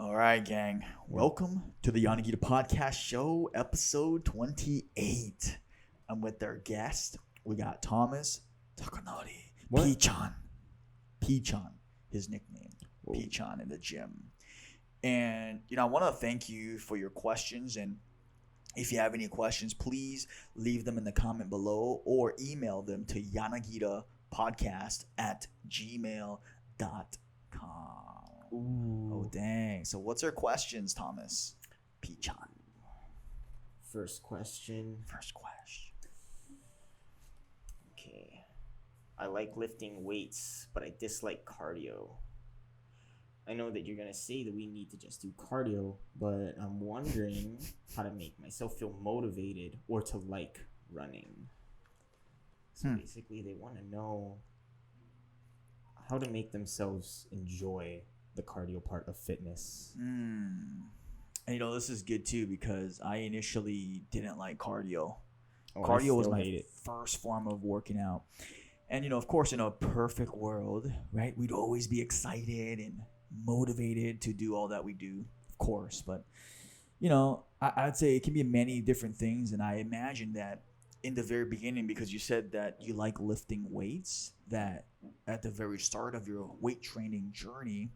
All right, gang. Welcome to the Yanagida Podcast Show, episode 28. I'm with our guest. We got Thomas Takanori. What? Pichon, his nickname. Whoa. Pichon in the gym. And, I want to thank you for your questions. And if you have any questions, please leave them in the comment below or email them to yanagidapodcast@gmail.com. Ooh. Oh, dang. So what's our questions, Thomas? Pichon. First question. Okay. I like lifting weights, but I dislike cardio. I know that you're going to say that we need to just do cardio, but I'm wondering how to make myself feel motivated or to like running. So basically, they want to know how to make themselves enjoy the cardio part of fitness. And this is good too because I initially didn't like cardio. Oh, Cardio was my first form of working out. And, of course, in a perfect world, right, we'd always be excited and motivated to do all that we do, of course. But, I'd say it can be many different things. And I imagine that in the very beginning, because you said that you like lifting weights, that at the very start of your weight training journey,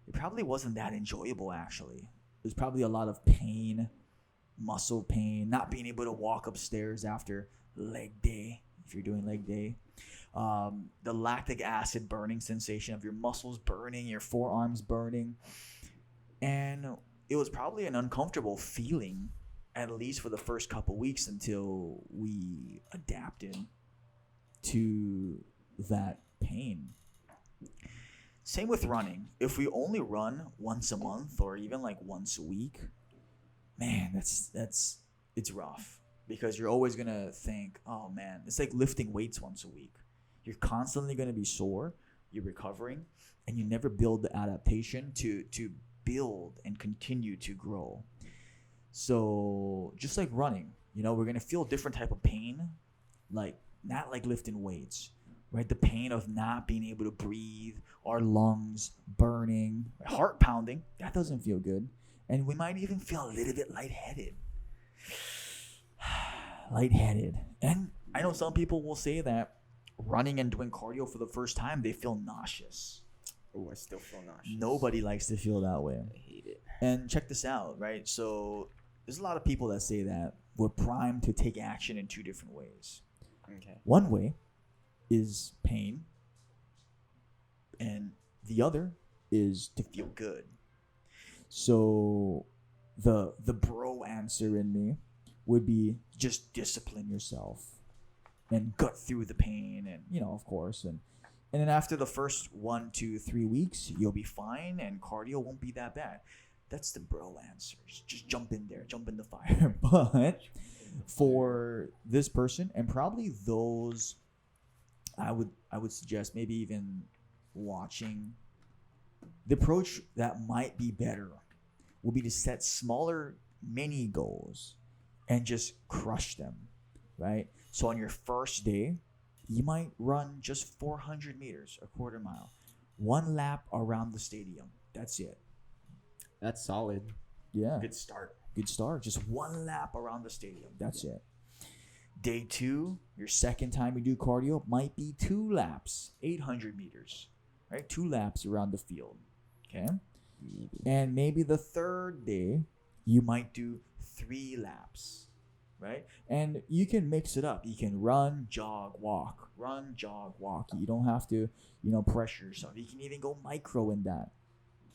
it probably wasn't that enjoyable, actually. There's probably a lot of pain, muscle pain, not being able to walk upstairs after leg day, if you're doing leg day. The lactic acid burning sensation of your muscles burning, your forearms burning. And it was probably an uncomfortable feeling, at least for the first couple weeks until we adapted to that pain. Same with running. If we only run once a month or even like once a week, man, it's rough because you're always going to think, oh man, it's like lifting weights once a week. You're constantly going to be sore, you're recovering, and you never build the adaptation to build and continue to grow. So just like running, we're going to feel different type of pain, like not like lifting weights. Right, the pain of not being able to breathe, our lungs burning, heart pounding, that doesn't feel good. And we might even feel a little bit lightheaded. And I know some people will say that running and doing cardio for the first time, they feel nauseous. Oh, I still feel nauseous. Nobody likes to feel that way. I hate it. And check this out, right? So there's a lot of people that say that we're primed to take action in two different ways. Okay. One way is pain, and the other is to feel good. So the bro answer in me would be just discipline yourself and gut through the pain, and of course, and then after the first 1, 2, 3 weeks, you'll be fine and cardio won't be that bad. That's the bro answers. Just jump in there, jump in the fire. But for this person, and probably those, I would suggest maybe even watching, the approach that might be better will be to set smaller mini goals and just crush them, right? So on your first day, you might run just 400 meters, a quarter mile, 1 lap around the stadium. That's it. That's solid. Yeah. Good start. Just 1 lap around the stadium. That's it. Day 2, your second time you do cardio, might be 2 laps, 800 meters, right? 2 laps around the field, okay? And maybe the third day, you might do 3 laps, right? And you can mix it up. You can run, jog, walk. You don't have to, pressure yourself. You can even go micro in that.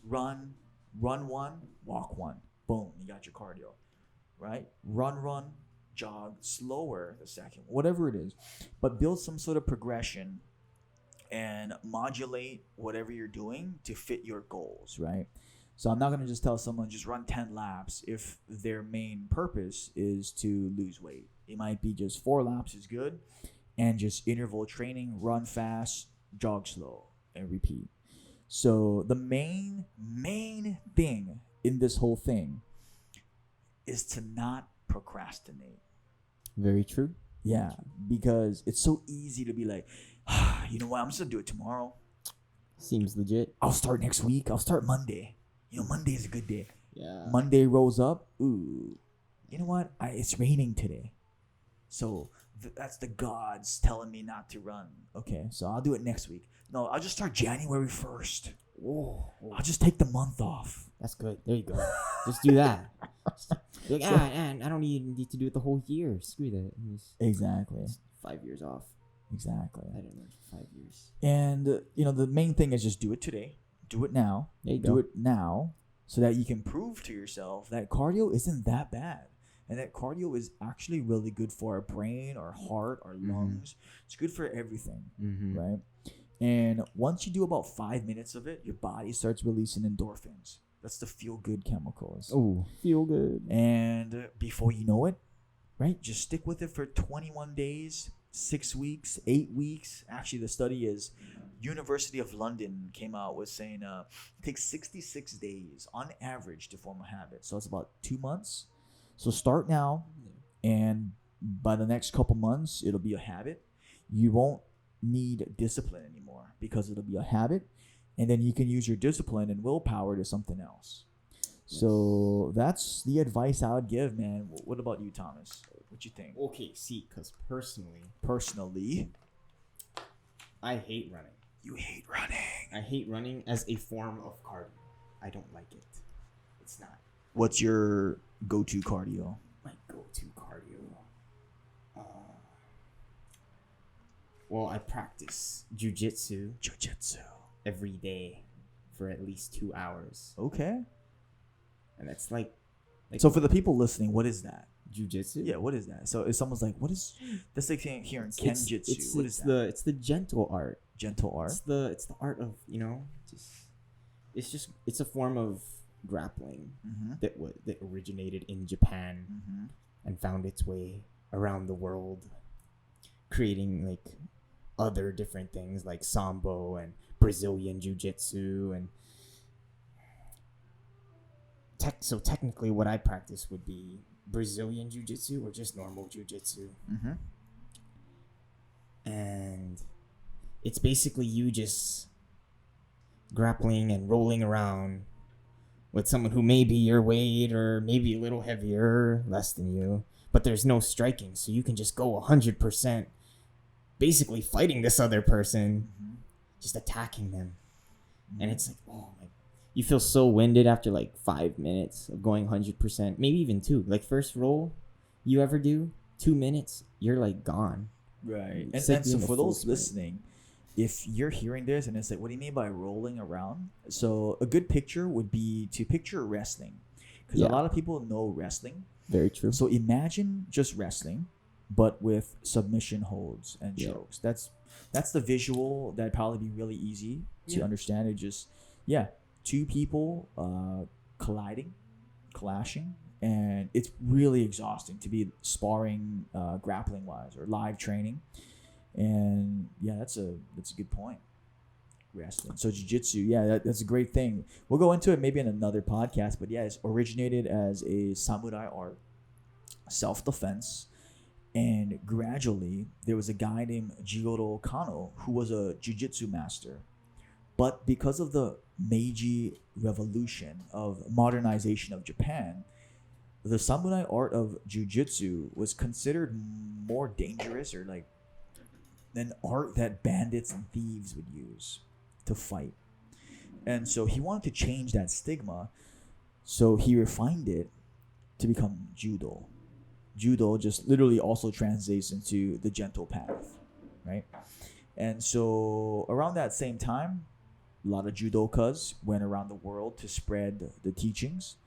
Run 1, walk 1. Boom, you got your cardio, right? Run, jog slower the second, whatever it is, but build some sort of progression and modulate whatever you're doing to fit your goals, right? So I'm not going to just tell someone just run 10 laps if their main purpose is to lose weight. It might be just 4 laps is good, and just interval training, run fast, jog slow, and repeat. So the main thing in this whole thing is to not procrastinate. Very true. Yeah, because it's so easy to be like, you know what, I'm just gonna do it tomorrow. Seems legit. I'll start next week. I'll start Monday. Monday is a good day. Yeah. Monday rolls up. Ooh, you know what? It's raining today. So that's the gods telling me not to run. Okay, so I'll do it next week. No, I'll just start January 1st. Whoa. I'll just take the month off. That's good. There you go. Just do that. You're like, I don't need to do it the whole year. Screw that. Exactly. 5 years off. Exactly. I didn't run for 5 years. And, the main thing is just do it today. Do it now. There you do go. it now so that you can prove to yourself that cardio isn't that bad. And that cardio is actually really good for our brain, our heart, our lungs. It's good for everything, right? And once you do about 5 minutes of it, your body starts releasing endorphins. That's the feel-good chemicals. Oh, feel good. And before you know it, right, just stick with it for 21 days, 6 weeks, 8 weeks. Actually, the study is University of London came out with saying it takes 66 days on average to form a habit. So it's about 2 months. So start now, and by the next couple months, it'll be a habit. You won't need discipline anymore because it'll be a habit, and then you can use your discipline and willpower to something else. So that's the advice I would give, man. What about you, Thomas? What you think? Okay, see, because personally, I hate running. You hate running. I hate running as a form of cardio. I don't like it. It's not. What's your go-to cardio? My go-to cardio. Well, I practice jiujitsu every day for at least 2 hours. Okay. And that's like So for the people listening, what is that? Jiu-jitsu? Yeah, what is that? So if someone's like, what is that's like here in Kenjutsu? What is that? It's the gentle art. Gentle art? It's the art of, it's a form of grappling that originated in Japan and found its way around the world, creating like other different things like sambo and Brazilian jiu-jitsu and so technically what I practice would be Brazilian jiu-jitsu or just normal jiu-jitsu. And it's basically you just grappling and rolling around with someone who may be your weight or maybe a little heavier, less than you, but there's no striking, so you can just go 100%, basically fighting this other person, just attacking them. And it's like, oh my, you feel so winded after like 5 minutes of going 100%, maybe even 2. Like first roll you ever do, 2 minutes, you're like gone. Right. It's And like so doing a for full those sprint. listening, if you're hearing this and it's like, what do you mean by rolling around? So a good picture would be to picture wrestling, because a lot of people know wrestling. Very true. So imagine just wrestling, but with submission holds and chokes. That's the visual that'd probably be really easy to understand. It just, two people colliding, clashing, and it's really exhausting to be sparring grappling wise or live training. And that's a good point. Wrestling. So jiu-jitsu, that's a great thing. We'll go into it maybe in another podcast, but it's originated as a samurai art, self-defense, and gradually there was a guy named Jigoro Kano who was a jiu-jitsu master. But because of the Meiji Revolution of modernization of Japan, the samurai art of jiu-jitsu was considered more dangerous or like an art that bandits and thieves would use to fight. And so he wanted to change that stigma, so he refined it to become judo. Judo just literally also translates into the gentle path, right? And so around that same time, a lot of judokas went around the world to spread the teachings.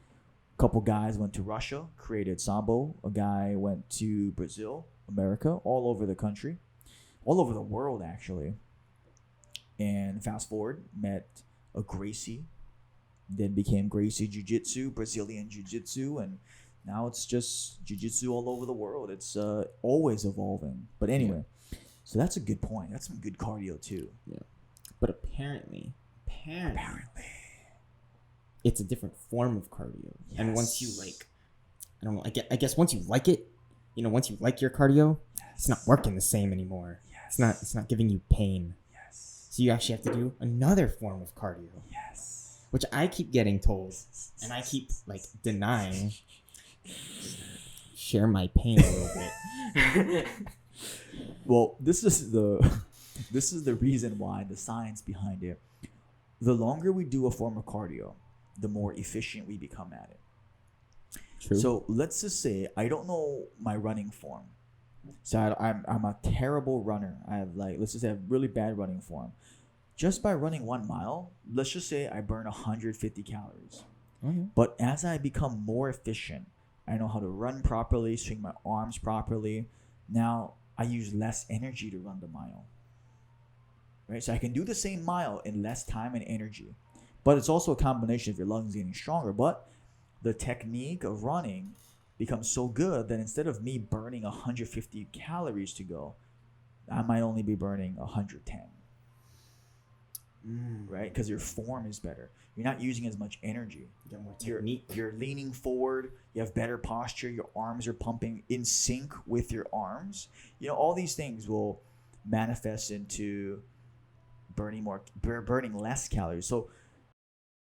A couple guys went to Russia, created sambo. A guy went to Brazil, America, all over the country. All over the world, actually. And fast forward, met a Gracie, then became Gracie Jiu-Jitsu, Brazilian Jiu-Jitsu, and now it's just Jiu-Jitsu all over the world. It's always evolving. But anyway, so that's a good point. That's some good cardio too. Yeah. But apparently, it's a different form of cardio. Yes. And once you I guess once you like it, once you like your cardio, it's not working the same anymore. It's not giving you pain. So you actually have to do another form of cardio. which I keep getting told, and I keep like denying. Share my pain a little bit. Well, this is the reason why, the science behind it. The longer we do a form of cardio, the more efficient we become at it. True. So let's just say I don't know my running form. So I'm a terrible runner. I have let's just say I have really bad running form. Just by running 1 mile, let's just say I burn 150 calories. Okay. But as I become more efficient, I know how to run properly, swing my arms properly. Now I use less energy to run the mile. Right? So I can do the same mile in less time and energy. But it's also a combination of your lungs getting stronger. But the technique of running becomes so good that instead of me burning 150 calories to go, I might only be burning 110. Right? Because your form is better. You're not using as much energy. You get more technique. You're leaning forward. You have better posture. Your arms are pumping in sync with your arms. All these things will manifest into burning less calories. So